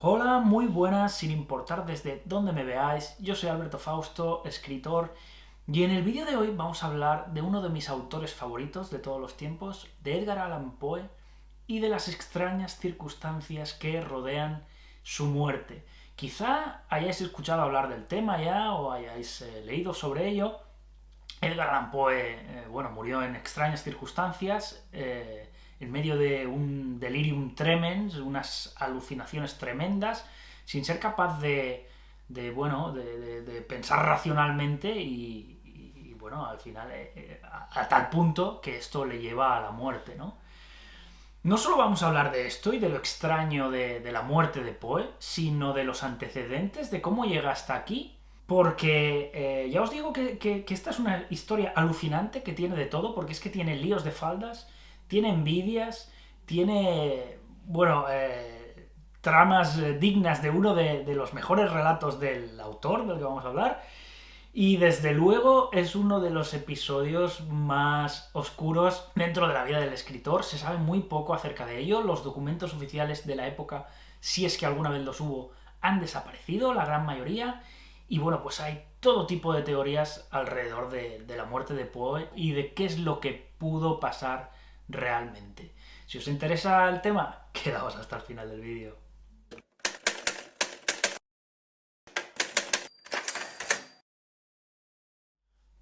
Hola, muy buenas, sin importar desde dónde me veáis. Yo soy Alberto Fausto, escritor, y en el vídeo de hoy vamos a hablar de uno de mis autores favoritos de todos los tiempos, de Edgar Allan Poe, y de las extrañas circunstancias que rodean su muerte. Quizá hayáis escuchado hablar del tema ya o hayáis leído sobre ello. Edgar Allan Poe, murió en extrañas circunstancias, en medio de un delirium tremens, unas alucinaciones tremendas, sin ser capaz de pensar racionalmente y, bueno, al final a tal punto que esto le lleva a la muerte, ¿no? No solo vamos a hablar de esto y de lo extraño de la muerte de Poe, sino de los antecedentes, de cómo llega hasta aquí, porque ya os digo que esta es una historia alucinante que tiene de todo, porque es que tiene líos de faldas, tiene envidias, tiene, tramas dignas de uno de los mejores relatos del autor del que vamos a hablar, y desde luego es uno de los episodios más oscuros dentro de la vida del escritor. Se sabe muy poco acerca de ello. Los documentos oficiales de la época, si es que alguna vez los hubo, han desaparecido, la gran mayoría. Y bueno, pues hay todo tipo de teorías alrededor de la muerte de Poe y de qué es lo que pudo pasar realmente. Si os interesa el tema, quedaos hasta el final del vídeo.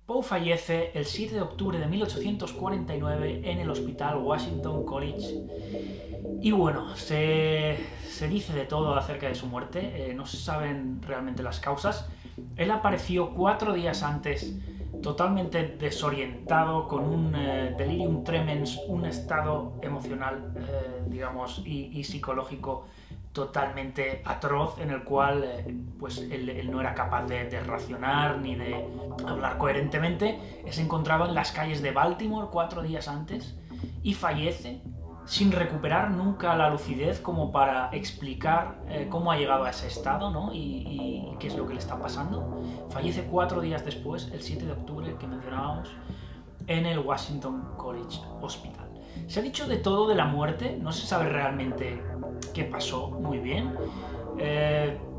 Poe fallece el 7 de octubre de 1849 en el Hospital Washington College. Y bueno, se dice de todo acerca de su muerte, no se saben realmente las causas. Él apareció 4 días antes totalmente desorientado, con un delirium tremens, un estado emocional, y psicológico totalmente atroz, en el cual pues él no era capaz de racionar ni de hablar coherentemente. Se encontraba en las calles de Baltimore 4 días antes y fallece sin recuperar nunca la lucidez como para explicar cómo ha llegado a ese estado, ¿no? Y qué es lo que le está pasando. Fallece 4 días después, el 7 de octubre que mencionábamos, en el Washington College Hospital. Se ha dicho de todo de la muerte, no se sabe realmente qué pasó muy bien.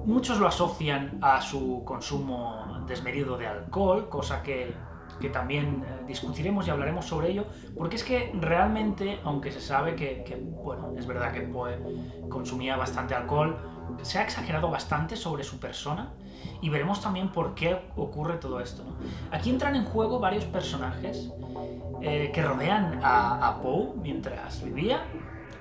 Muchos lo asocian a su consumo desmedido de alcohol, cosa que también discutiremos y hablaremos sobre ello, porque es que realmente, aunque se sabe bueno, es verdad que Poe consumía bastante alcohol, se ha exagerado bastante sobre su persona y veremos también por qué ocurre todo esto, ¿no? Aquí entran en juego varios personajes que rodean a Poe mientras vivía.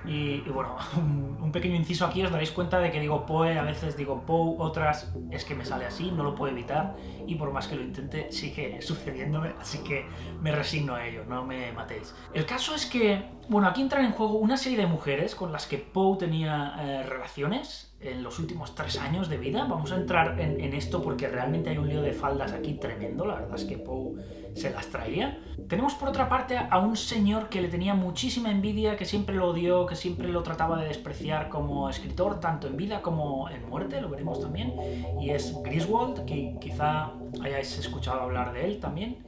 Y bueno, un pequeño inciso aquí, os daréis cuenta de que digo Poe, a veces digo Poe, otras es que me sale así, no lo puedo evitar, y por más que lo intente sigue sucediéndome, así que me resigno a ello, no me matéis. El caso es que, bueno, aquí entran en juego una serie de mujeres con las que Poe tenía relaciones en los últimos 3 años de vida. Vamos a entrar en esto porque realmente hay un lío de faldas aquí tremendo, la verdad es que Poe se las traía. Tenemos por otra parte a un señor que le tenía muchísima envidia, que siempre lo odió, que siempre lo trataba de despreciar como escritor, tanto en vida como en muerte, lo veremos también, y es Griswold, que quizá hayáis escuchado hablar de él también.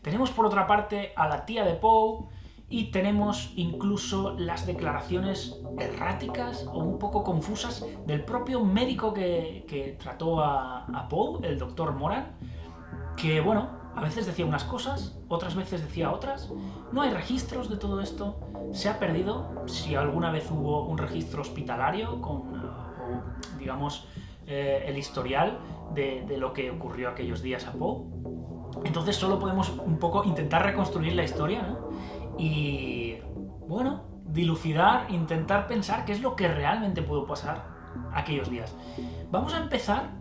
Tenemos por otra parte a la tía de Poe, y tenemos incluso las declaraciones erráticas o un poco confusas del propio médico que trató a Poe, el doctor Moran, que bueno, a veces decía unas cosas, otras veces decía otras. No hay registros de todo esto, se ha perdido. Si alguna vez hubo un registro hospitalario con, digamos, el historial de lo que ocurrió aquellos días a Poe, entonces solo podemos un poco intentar reconstruir la historia, ¿no? Y, bueno, dilucidar, intentar pensar qué es lo que realmente pudo pasar aquellos días. Vamos a empezar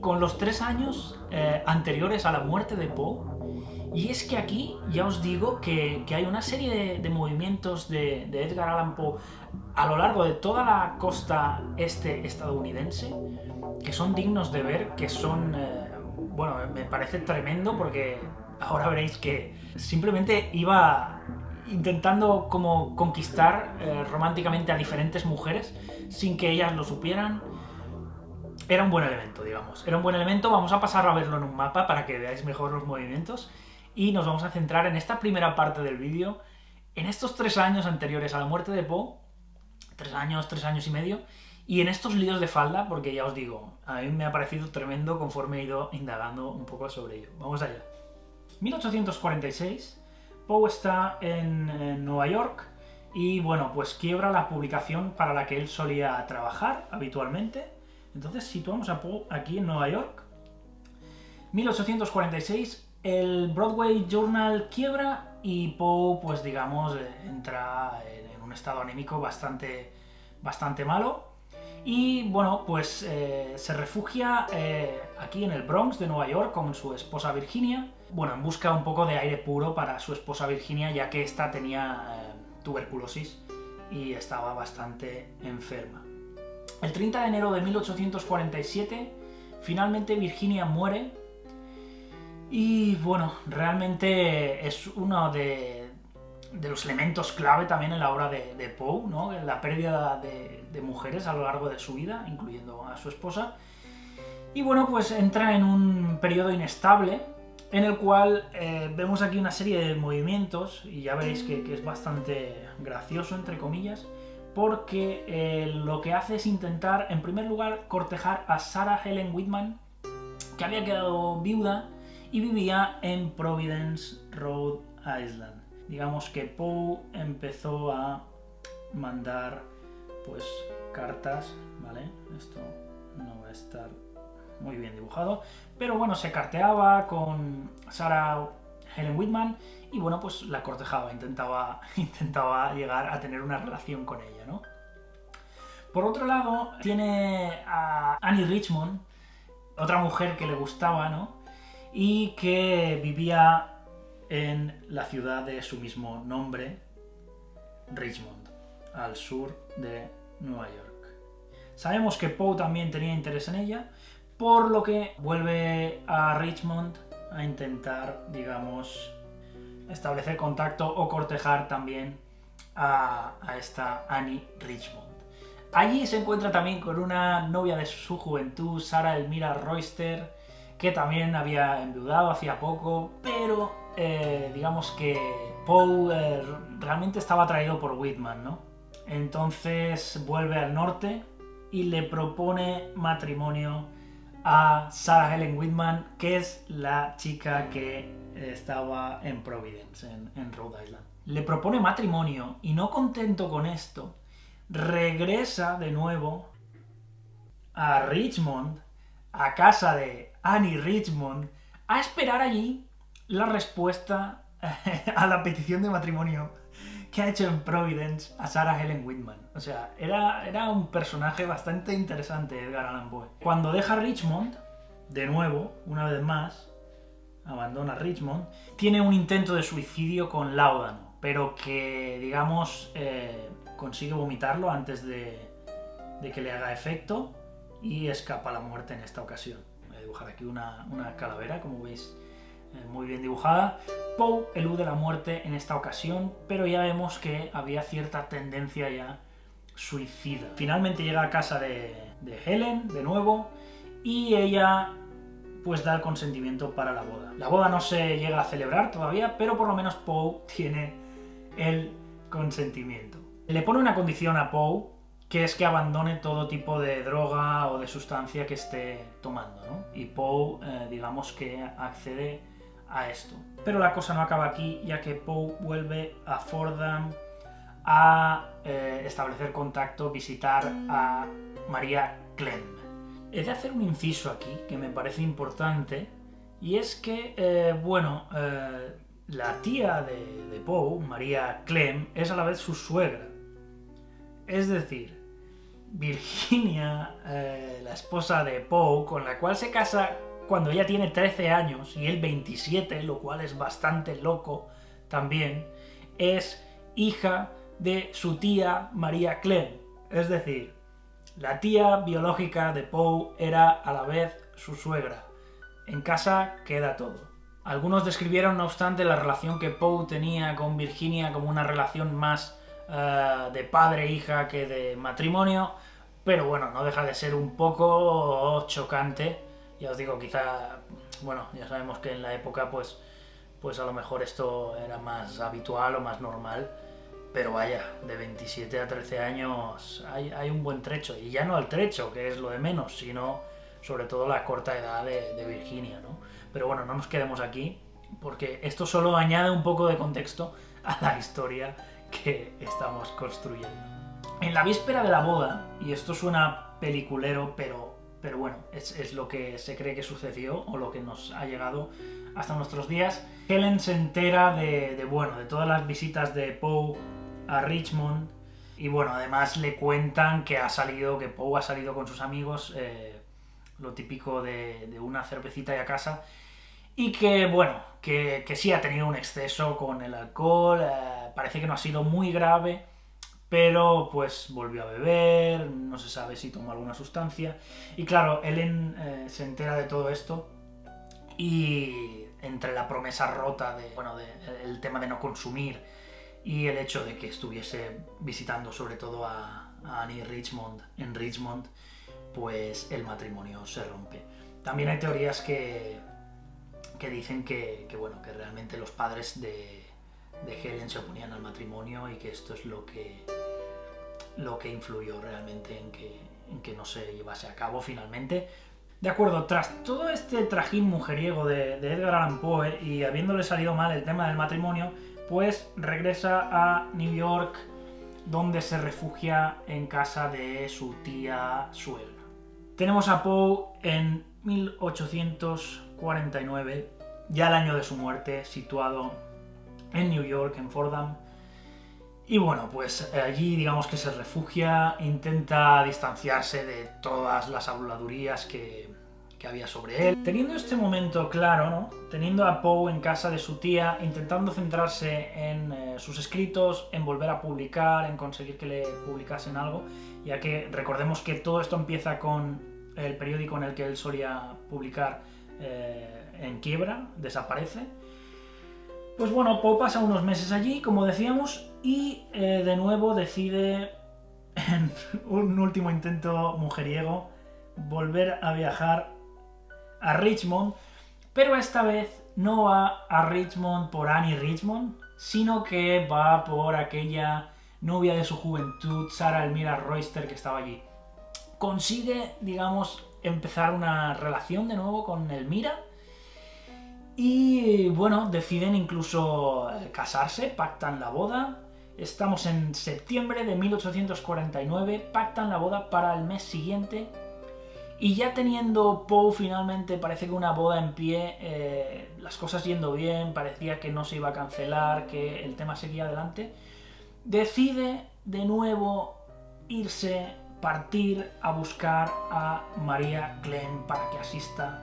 con los 3 años anteriores a la muerte de Poe. Y es que aquí ya os digo que hay una serie de movimientos de Edgar Allan Poe a lo largo de toda la costa este estadounidense que son dignos de ver, que son... bueno, me parece tremendo porque ahora veréis que simplemente iba intentando como conquistar románticamente a diferentes mujeres sin que ellas lo supieran. Era un buen elemento, digamos. Era un buen elemento. Vamos a pasar a verlo en un mapa para que veáis mejor los movimientos. Y nos vamos a centrar en esta primera parte del vídeo, en estos 3 años anteriores a la muerte de Poe. 3 años y medio. Y en estos líos de falda, porque ya os digo, a mí me ha parecido tremendo conforme he ido indagando un poco sobre ello. Vamos allá. 1846, Poe está en Nueva York y bueno, pues quiebra la publicación para la que él solía trabajar habitualmente. Entonces situamos a Poe aquí en Nueva York. 1846, el Broadway Journal quiebra y Poe, pues digamos, entra en un estado anímico bastante malo. Y bueno, pues se refugia aquí en el Bronx de Nueva York con su esposa Virginia. Bueno, en busca un poco de aire puro para su esposa Virginia, ya que esta tenía tuberculosis y estaba bastante enferma. El 30 de enero de 1847, finalmente Virginia muere. Y bueno, realmente es uno de los elementos clave también en la obra de Poe, ¿no? La pérdida de mujeres a lo largo de su vida, incluyendo a su esposa. Y bueno, pues entra en un periodo inestable, en el cual vemos aquí una serie de movimientos, y ya veréis que es bastante gracioso, entre comillas, porque lo que hace es intentar, en primer lugar, cortejar a Sarah Helen Whitman, que había quedado viuda y vivía en Providence, Rhode Island. Digamos que Poe empezó a mandar pues cartas, ¿vale? Esto no va a estar muy bien dibujado, pero bueno, se carteaba con Sarah Helen Whitman y bueno, pues la cortejaba, intentaba llegar a tener una relación con ella, ¿no? Por otro lado, tiene a Annie Richmond, otra mujer que le gustaba, ¿no? Y que vivía en la ciudad de su mismo nombre, Richmond, al sur de Nueva York. Sabemos que Poe también tenía interés en ella, por lo que vuelve a Richmond a intentar, digamos, establecer contacto o cortejar también a esta Annie Richmond. Allí se encuentra también con una novia de su juventud, Sarah Elmira Royster, que también había enviudado hacía poco, pero digamos que Poe realmente estaba atraído por Whitman, ¿no? Entonces vuelve al norte y le propone matrimonio a Sarah Helen Whitman, que es la chica que estaba en Providence, en Rhode Island. Le propone matrimonio y no contento con esto, regresa de nuevo a Richmond, a casa de Annie Richmond, a esperar allí la respuesta a la petición de matrimonio que ha hecho en Providence a Sarah Helen Whitman. O sea, era un personaje bastante interesante, Edgar Allan Poe. Cuando deja Richmond, de nuevo, una vez más, abandona Richmond, tiene un intento de suicidio con láudano, pero que, digamos, consigue vomitarlo antes de que le haga efecto y escapa a la muerte en esta ocasión. Voy a dibujar aquí una calavera, como veis, muy bien dibujada. Poe elude la muerte en esta ocasión, pero ya vemos que había cierta tendencia ya suicida. Finalmente llega a casa de Helen, de nuevo, y ella pues da el consentimiento para la boda. La boda no se llega a celebrar todavía, pero por lo menos Poe tiene el consentimiento. Le pone una condición a Poe, que es que abandone todo tipo de droga o de sustancia que esté tomando, ¿no? Y Poe, digamos que accede a esto. Pero la cosa no acaba aquí, ya que Poe vuelve a Fordham a establecer contacto, visitar a María Clem. He de hacer un inciso aquí que me parece importante, y es que, la tía de Poe, María Clem, es a la vez su suegra. Es decir, Virginia, la esposa de Poe, con la cual se casa cuando ella tiene 13 años y él 27, lo cual es bastante loco también, es hija de su tía María Clem. Es decir, la tía biológica de Poe era a la vez su suegra. En casa queda todo. Algunos describieron, no obstante, la relación que Poe tenía con Virginia como una relación más de padre-hija que de matrimonio, pero bueno, no deja de ser un poco chocante. Ya os digo, quizá, bueno, ya sabemos que en la época pues a lo mejor esto era más habitual o más normal, Pero vaya, de 27 a 13 años hay un buen trecho. Y ya no el trecho, que es lo de menos, sino sobre todo la corta edad de Virginia, ¿no? Pero bueno, no nos quedemos aquí, porque esto solo añade un poco de contexto a la historia que estamos construyendo. En la víspera de la boda, y esto suena peliculero, pero bueno, es lo que se cree que sucedió, o lo que nos ha llegado hasta nuestros días, Helen se entera de todas las visitas de Poe a Richmond, y bueno, además le cuentan que Poe ha salido con sus amigos, lo típico de una cervecita y a casa, y que bueno, que sí ha tenido un exceso con el alcohol, parece que no ha sido muy grave, pero pues volvió a beber, no se sabe si tomó alguna sustancia, y claro, Ellen se entera de todo esto, y entre la promesa rota el tema de no consumir y el hecho de que estuviese visitando sobre todo a Annie Richmond en Richmond, pues el matrimonio se rompe. También hay teorías que dicen que realmente los padres de Helen se oponían al matrimonio y que esto es lo que influyó realmente en que no se llevase a cabo finalmente. De acuerdo, tras todo este trajín mujeriego de Edgar Allan Poe y habiéndole salido mal el tema del matrimonio, pues regresa a New York, donde se refugia en casa de su tía suegra. Tenemos a Poe en 1849, ya el año de su muerte, situado en New York, en Fordham. Y bueno, pues allí digamos que se refugia, intenta distanciarse de todas las habladurías que había sobre él. Teniendo este momento claro, ¿no? Teniendo a Poe en casa de su tía, intentando centrarse en sus escritos, en volver a publicar, en conseguir que le publicasen algo, ya que recordemos que todo esto empieza con el periódico en el que él solía publicar en quiebra, desaparece. Pues bueno, Poe pasa unos meses allí, como decíamos, y de nuevo decide, en un último intento mujeriego, volver a viajar a Richmond, pero esta vez no va a Richmond por Annie Richmond, sino que va por aquella novia de su juventud, Sarah Elmira Royster, que estaba allí. Consigue, digamos, empezar una relación de nuevo con Elmira, y bueno, deciden incluso casarse, pactan la boda. Estamos en septiembre de 1849, pactan la boda para el mes siguiente, y ya teniendo Poe finalmente, parece que una boda en pie, las cosas yendo bien, parecía que no se iba a cancelar, que el tema seguía adelante, decide de nuevo partir a buscar a Maria Clemm para que asista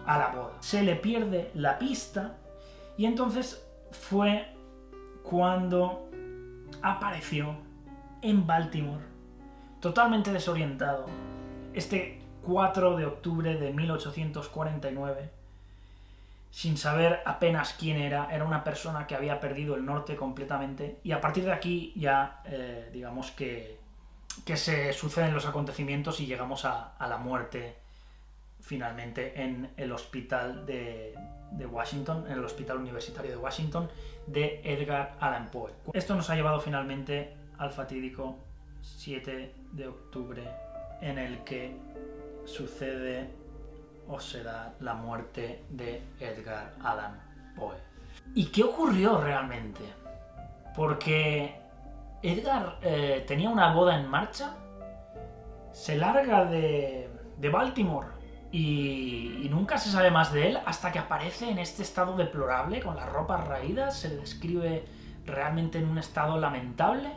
a la boda. Se le pierde la pista y entonces fue cuando apareció en Baltimore, totalmente desorientado, este 4 de octubre de 1849, sin saber apenas quién era una persona que había perdido el norte completamente, y a partir de aquí ya digamos que se suceden los acontecimientos y llegamos a la muerte finalmente en el hospital de Washington, en el Hospital Universitario de Washington, de Edgar Allan Poe. Esto nos ha llevado finalmente al fatídico 7 de octubre, en el que sucede o se da la muerte de Edgar Allan Poe. ¿Y qué ocurrió realmente? Porque Edgar tenía una boda en marcha, se larga de Baltimore y nunca se sabe más de él hasta que aparece en este estado deplorable, con las ropas raídas. Se le describe realmente en un estado lamentable,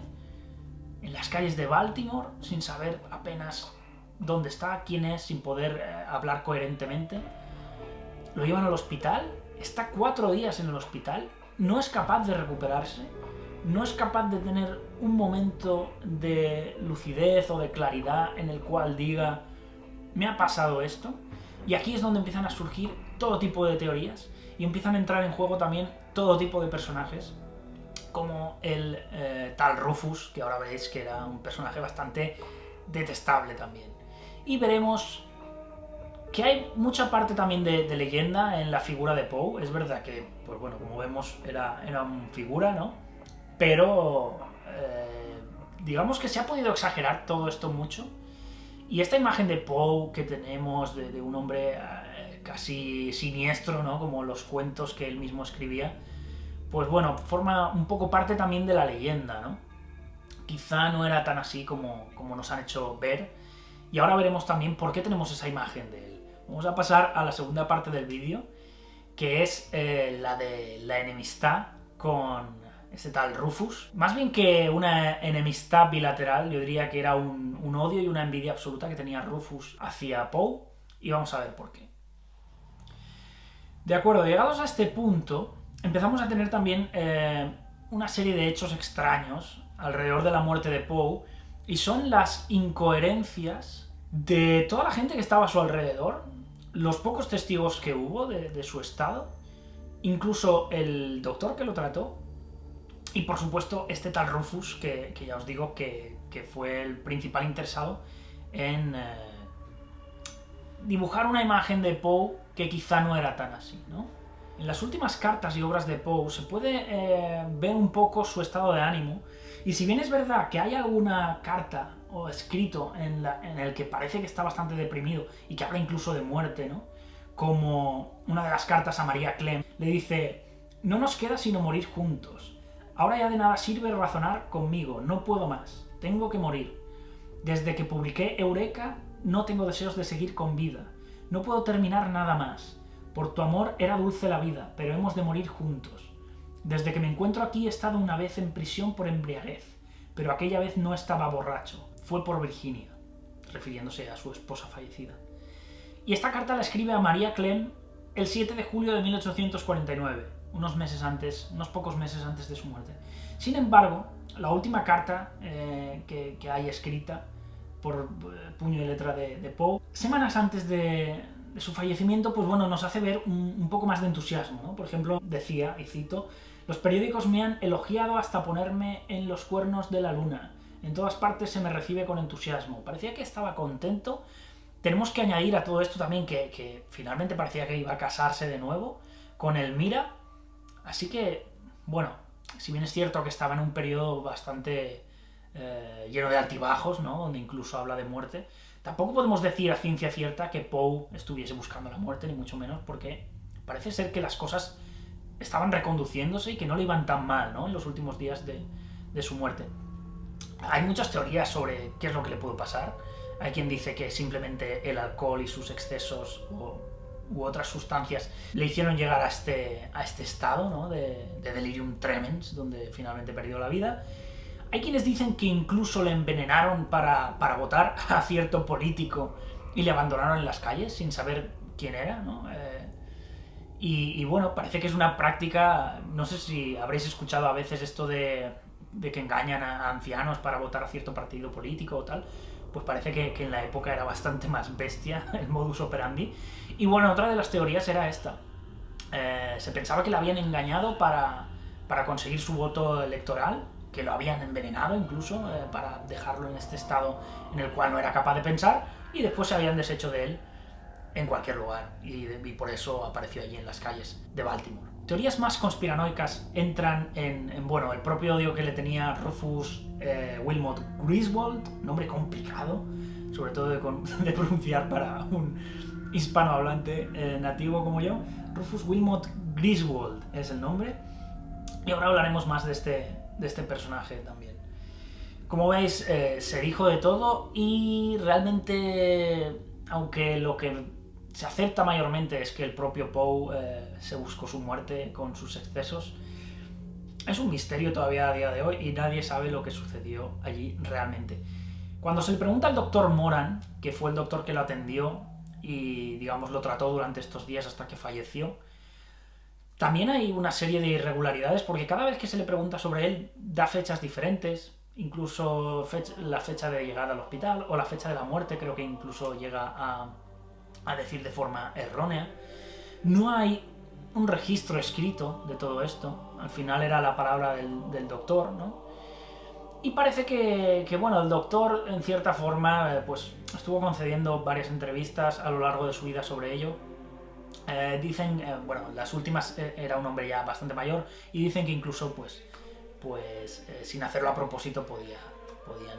en las calles de Baltimore, sin saber apenas dónde está, quién es, sin poder hablar coherentemente. Lo llevan al hospital, está 4 días en el hospital, no es capaz de recuperarse, no es capaz de tener un momento de lucidez o de claridad en el cual diga: me ha pasado esto. Y aquí es donde empiezan a surgir todo tipo de teorías y empiezan a entrar en juego también todo tipo de personajes, como el tal Rufus, que ahora veréis que era un personaje bastante detestable también. Y veremos que hay mucha parte también de leyenda en la figura de Poe. Es verdad que, pues bueno, como vemos, era una figura, ¿no? Pero digamos que se ha podido exagerar todo esto mucho. Y esta imagen de Poe que tenemos, de un hombre casi siniestro, ¿no? Como los cuentos que él mismo escribía, pues bueno, forma un poco parte también de la leyenda, ¿no? Quizá no era tan así como nos han hecho ver. Y ahora veremos también por qué tenemos esa imagen de él. Vamos a pasar a la segunda parte del vídeo, que es la de la enemistad con ese tal Rufus. Más bien que una enemistad bilateral, yo diría que era un odio y una envidia absoluta que tenía Rufus hacia Poe, y vamos a ver por qué. De acuerdo, llegados a este punto, empezamos a tener también una serie de hechos extraños alrededor de la muerte de Poe, y son las incoherencias de toda la gente que estaba a su alrededor, los pocos testigos que hubo de su estado, incluso el doctor que lo trató, y por supuesto este tal Rufus, que ya os digo que fue el principal interesado en dibujar una imagen de Poe que quizá no era tan así, ¿no? En las últimas cartas y obras de Poe se puede ver un poco su estado de ánimo, y si bien es verdad que hay alguna carta o escrito en el que parece que está bastante deprimido y que habla incluso de muerte, ¿no? Como una de las cartas a María Clem, le dice: no nos queda sino morir juntos. Ahora ya de nada sirve razonar conmigo, no puedo más, tengo que morir. Desde que publiqué Eureka no tengo deseos de seguir con vida, no puedo terminar nada más. Por tu amor era dulce la vida, pero hemos de morir juntos. Desde que me encuentro aquí he estado una vez en prisión por embriaguez, pero aquella vez no estaba borracho, fue por Virginia, refiriéndose a su esposa fallecida. Y esta carta la escribe a María Clem el 7 de julio de 1849, unos pocos meses antes de su muerte. Sin embargo, la última carta que hay escrita por puño y letra de Poe, semanas antes de su fallecimiento, pues bueno, nos hace ver un poco más de entusiasmo, ¿no? Por ejemplo, decía, y cito: los periódicos me han elogiado hasta ponerme en los cuernos de la luna. En todas partes se me recibe con entusiasmo. Parecía que estaba contento. Tenemos que añadir a todo esto también que finalmente parecía que iba a casarse de nuevo con Elmira. Así que, bueno, si bien es cierto que estaba en un periodo bastante lleno de altibajos, ¿no? Donde incluso habla de muerte, tampoco podemos decir a ciencia cierta que Poe estuviese buscando la muerte, ni mucho menos, porque parece ser que las cosas estaban reconduciéndose y que no le iban tan mal, ¿no? En los últimos días de su muerte. Hay muchas teorías sobre qué es lo que le pudo pasar. Hay quien dice que simplemente el alcohol y sus excesos u otras sustancias le hicieron llegar a este estado, ¿no? de delirium tremens, donde finalmente perdió la vida. Hay quienes dicen que incluso le envenenaron para votar a cierto político y le abandonaron en las calles sin saber quién era, ¿no? Y bueno, parece que es una práctica, no sé si habréis escuchado a veces esto de que engañan a ancianos para votar a cierto partido político o tal. Pues parece que en la época era bastante más bestia el modus operandi. Y bueno, otra de las teorías era esta. Se pensaba que le habían engañado para conseguir su voto electoral, que lo habían envenenado incluso, para dejarlo en este estado en el cual no era capaz de pensar, y después se habían deshecho de él en cualquier lugar, y por eso apareció allí en las calles de Baltimore. Teorías más conspiranoicas entran en bueno, el propio odio que le tenía Rufus Wilmot Griswold, nombre complicado, sobre todo de pronunciar para un hispanohablante nativo como yo. Rufus Wilmot Griswold es el nombre, y ahora hablaremos más de este personaje también. Como veis, se dijo de todo, y realmente, aunque lo que se acepta mayormente es que el propio Poe se buscó su muerte con sus excesos, es un misterio todavía a día de hoy y nadie sabe lo que sucedió allí realmente. Cuando se le pregunta al doctor Moran, que fue el doctor que lo atendió y, digamos, lo trató durante estos días hasta que falleció, también hay una serie de irregularidades, porque cada vez que se le pregunta sobre él da fechas diferentes, incluso la fecha de llegada al hospital o la fecha de la muerte creo que incluso llega a decir de forma errónea. No hay un registro escrito de todo esto, al final era la palabra del doctor, ¿no? Y parece que bueno, el doctor en cierta forma pues estuvo concediendo varias entrevistas a lo largo de su vida sobre ello. Dicen, bueno, las últimas era un hombre ya bastante mayor, y dicen que incluso pues pues sin hacerlo a propósito podía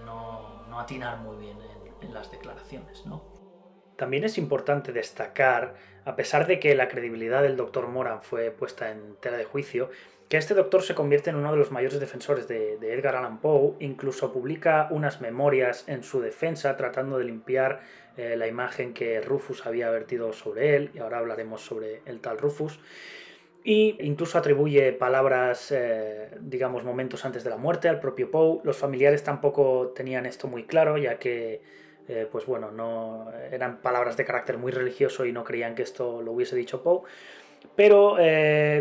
no atinar muy bien en las declaraciones, ¿no? También es importante destacar, a pesar de que la credibilidad del Dr. Moran fue puesta en tela de juicio, que este doctor se convierte en uno de los mayores defensores de Edgar Allan Poe, incluso publica unas memorias en su defensa tratando de limpiar la imagen que Rufus había vertido sobre él, y ahora hablaremos sobre el tal Rufus, y incluso atribuye palabras, digamos, momentos antes de la muerte al propio Poe. Los familiares tampoco tenían esto muy claro, ya que pues bueno, no eran palabras de carácter muy religioso y no creían que esto lo hubiese dicho Poe. Pero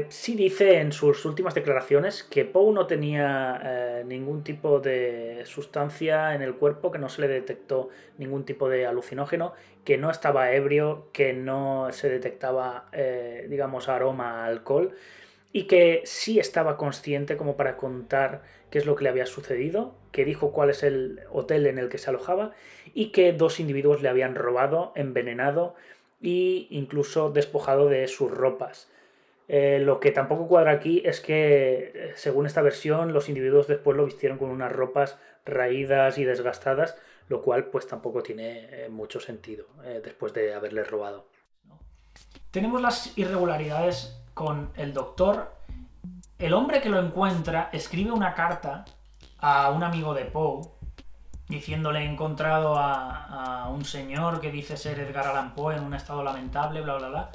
sí dice en sus últimas declaraciones que Poe no tenía ningún tipo de sustancia en el cuerpo, que no se le detectó ningún tipo de alucinógeno, que no estaba ebrio, que no se detectaba, digamos, aroma a alcohol, y que sí estaba consciente como para contar qué es lo que le había sucedido, que dijo cuál es el hotel en el que se alojaba y que 2 individuos le habían robado, envenenado e incluso despojado de sus ropas. Lo que tampoco cuadra aquí es que, según esta versión, los individuos después lo vistieron con unas ropas raídas y desgastadas, lo cual pues tampoco tiene mucho sentido después de haberle robado. Tenemos las irregularidades con el doctor. El hombre que lo encuentra escribe una carta a un amigo de Poe diciéndole: he encontrado a un señor que dice ser Edgar Allan Poe en un estado lamentable, bla bla bla.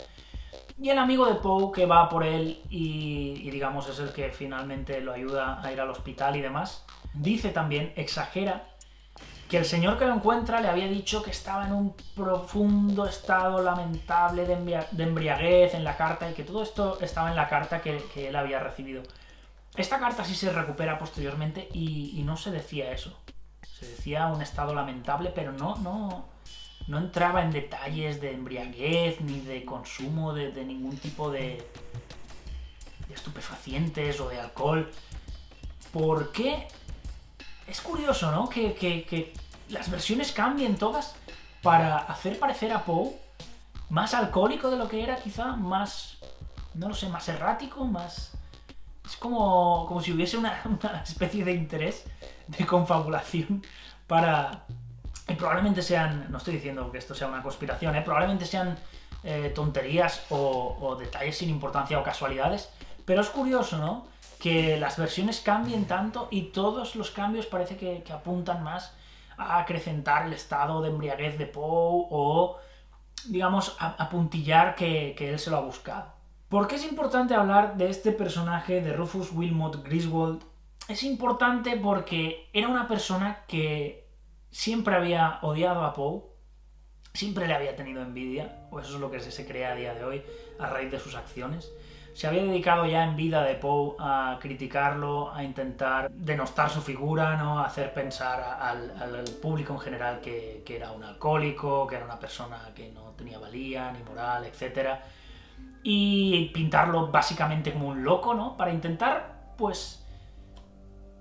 Y el amigo de Poe, que va por él y digamos es el que finalmente lo ayuda a ir al hospital y demás, dice también, exagera, que el señor que lo encuentra le había dicho que estaba en un profundo estado lamentable de embriaguez en la carta, y que todo esto estaba en la carta que él había recibido. Esta carta sí se recupera posteriormente y no se decía eso. Se decía un estado lamentable, pero no entraba en detalles de embriaguez ni de consumo de ningún tipo de estupefacientes o de alcohol. ¿Por qué? Es curioso, ¿no? Que las versiones cambien todas para hacer parecer a Poe más alcohólico de lo que era, quizá más, no lo sé, más errático, más... Es como si hubiese una especie de interés, de confabulación para... Y probablemente sean, no estoy diciendo que esto sea una conspiración, probablemente sean tonterías o detalles sin importancia o casualidades, pero es curioso, ¿no? Que las versiones cambien tanto y todos los cambios parece que apuntan más a acrecentar el estado de embriaguez de Poe o, digamos, a puntillar que él se lo ha buscado. ¿Por qué es importante hablar de este personaje de Rufus Wilmot Griswold? Es importante porque era una persona que siempre había odiado a Poe, siempre le había tenido envidia, o eso es lo que se cree a día de hoy a raíz de sus acciones. Se había dedicado ya en vida de Poe a criticarlo, a intentar denostar su figura, ¿no? A hacer pensar al público en general que era un alcohólico, que era una persona que no tenía valía ni moral, etc. Y pintarlo básicamente como un loco, ¿no? Para intentar, pues,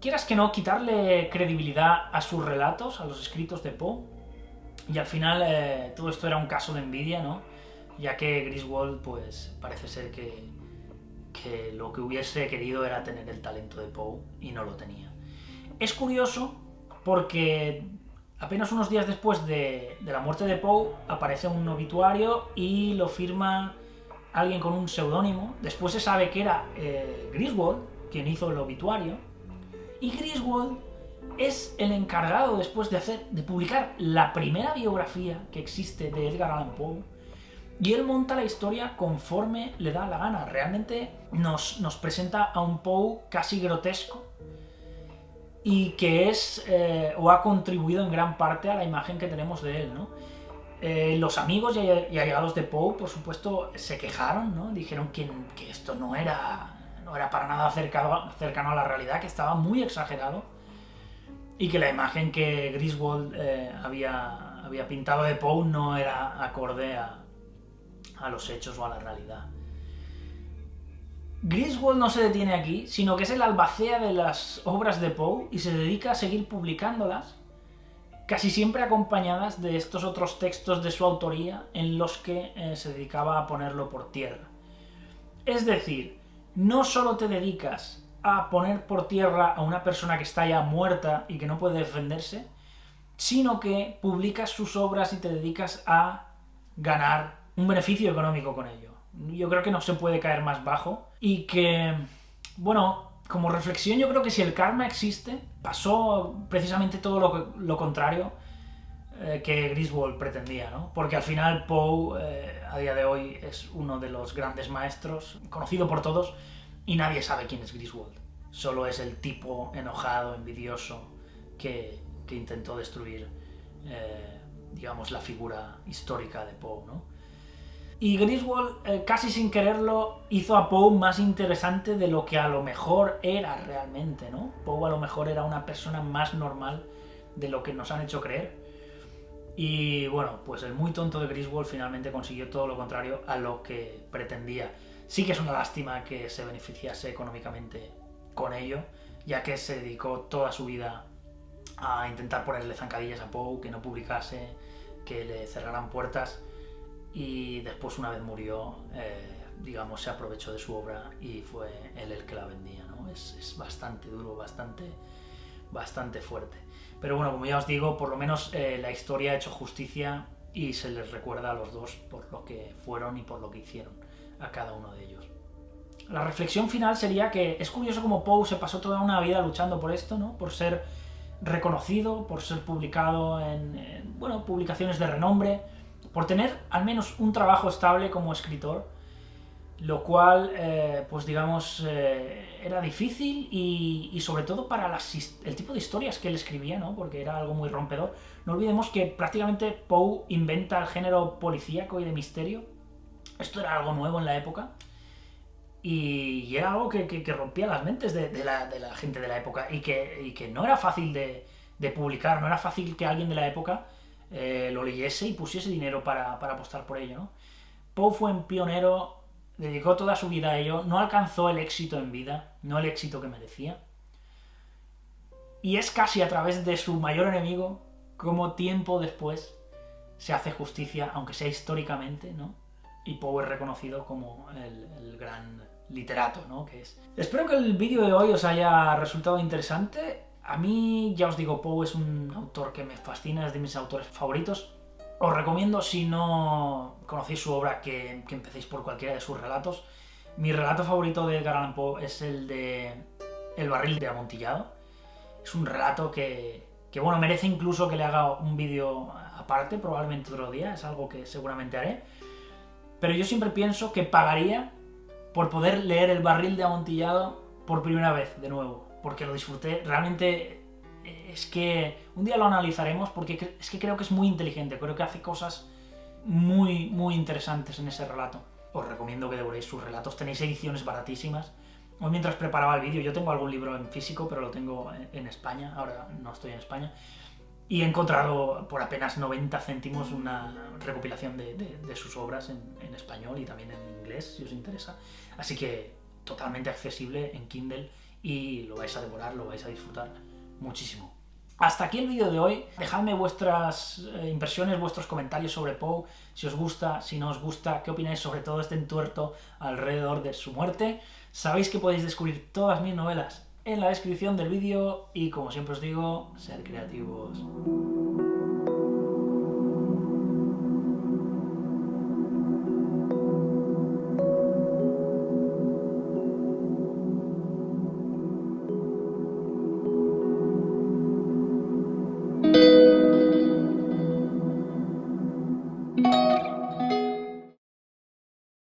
quieras que no, quitarle credibilidad a sus relatos, a los escritos de Poe. Y al final todo esto era un caso de envidia, ¿no? Ya que Griswold, pues, parece ser que lo que hubiese querido era tener el talento de Poe y no lo tenía. Es curioso porque apenas unos días después de la muerte de Poe aparece un obituario y lo firma alguien con un seudónimo. Después se sabe que era Griswold quien hizo el obituario, y Griswold es el encargado después de publicar la primera biografía que existe de Edgar Allan Poe, y él monta la historia conforme le da la gana. Realmente nos presenta a un Poe casi grotesco y que es o ha contribuido en gran parte a la imagen que tenemos de él, ¿no? Los amigos y allegados de Poe, por supuesto, se quejaron, ¿no? Dijeron que esto no era para nada cercano a la realidad, que estaba muy exagerado y que la imagen que Griswold había pintado de Poe no era acorde a los hechos o a la realidad. Griswold no se detiene aquí, sino que es el albacea de las obras de Poe y se dedica a seguir publicándolas, casi siempre acompañadas de estos otros textos de su autoría en los que se dedicaba a ponerlo por tierra. Es decir, no solo te dedicas a poner por tierra a una persona que está ya muerta y que no puede defenderse, sino que publicas sus obras y te dedicas a ganar un beneficio económico con ello. Yo creo que no se puede caer más bajo y que, bueno, como reflexión yo creo que si el karma existe, pasó precisamente todo lo contrario que Griswold pretendía, ¿no? Porque al final Poe, a día de hoy, es uno de los grandes maestros, conocido por todos, y nadie sabe quién es Griswold. Solo es el tipo enojado, envidioso, que intentó destruir, digamos, la figura histórica de Poe, ¿no? Y Griswold, casi sin quererlo, hizo a Poe más interesante de lo que a lo mejor era realmente, ¿no? Poe a lo mejor era una persona más normal de lo que nos han hecho creer. Y bueno, pues el muy tonto de Griswold finalmente consiguió todo lo contrario a lo que pretendía. Sí que es una lástima que se beneficiase económicamente con ello, ya que se dedicó toda su vida a intentar ponerle zancadillas a Poe, que no publicase, que le cerraran puertas, y después, una vez murió, digamos, se aprovechó de su obra y fue él el que la vendía, ¿no? Es bastante duro, bastante fuerte. Pero bueno, como ya os digo, por lo menos la historia ha hecho justicia y se les recuerda a los dos por lo que fueron y por lo que hicieron a cada uno de ellos. La reflexión final sería que es curioso cómo Poe se pasó toda una vida luchando por esto, ¿no? Por ser reconocido, por ser publicado en bueno, publicaciones de renombre, por tener al menos un trabajo estable como escritor, lo cual, pues digamos, era difícil y sobre todo para el tipo de historias que él escribía, ¿no? Porque era algo muy rompedor. No olvidemos que prácticamente Poe inventa el género policíaco y de misterio. Esto era algo nuevo en la época y era algo que rompía las mentes de la gente de la época y que no era fácil de publicar, no era fácil que alguien de la época lo leyese y pusiese dinero para apostar por ello, ¿no? Poe fue un pionero, dedicó toda su vida a ello, no alcanzó el éxito en vida, no el éxito que merecía. Y es casi a través de su mayor enemigo como tiempo después se hace justicia, aunque sea históricamente, ¿no? Y Poe es reconocido como el gran literato, ¿no? Que es. Espero que el vídeo de hoy os haya resultado interesante. A mí, ya os digo, Poe es un autor que me fascina, es de mis autores favoritos. Os recomiendo, si no conocéis su obra, que empecéis por cualquiera de sus relatos. Mi relato favorito de Edgar Allan Poe es el de El barril de amontillado. Es un relato que bueno, merece incluso que le haga un vídeo aparte, probablemente otro día, es algo que seguramente haré. Pero yo siempre pienso que pagaría por poder leer El barril de amontillado por primera vez, de nuevo, porque lo disfruté. Realmente es que un día lo analizaremos, porque es que creo que es muy inteligente, creo que hace cosas muy, muy interesantes en ese relato. Os recomiendo que devoréis sus relatos, tenéis ediciones baratísimas. Hoy, mientras preparaba el vídeo, yo tengo algún libro en físico, pero lo tengo en España, ahora no estoy en España, y he encontrado por apenas 90 céntimos una recopilación de sus obras en español y también en inglés, si os interesa. Así que totalmente accesible en Kindle y lo vais a devorar, lo vais a disfrutar muchísimo. Hasta aquí el vídeo de hoy. Dejadme vuestras impresiones, vuestros comentarios sobre Poe, si os gusta, si no os gusta, qué opináis sobre todo este entuerto alrededor de su muerte. Sabéis que podéis descubrir todas mis novelas en la descripción del vídeo y, como siempre os digo, ser creativos.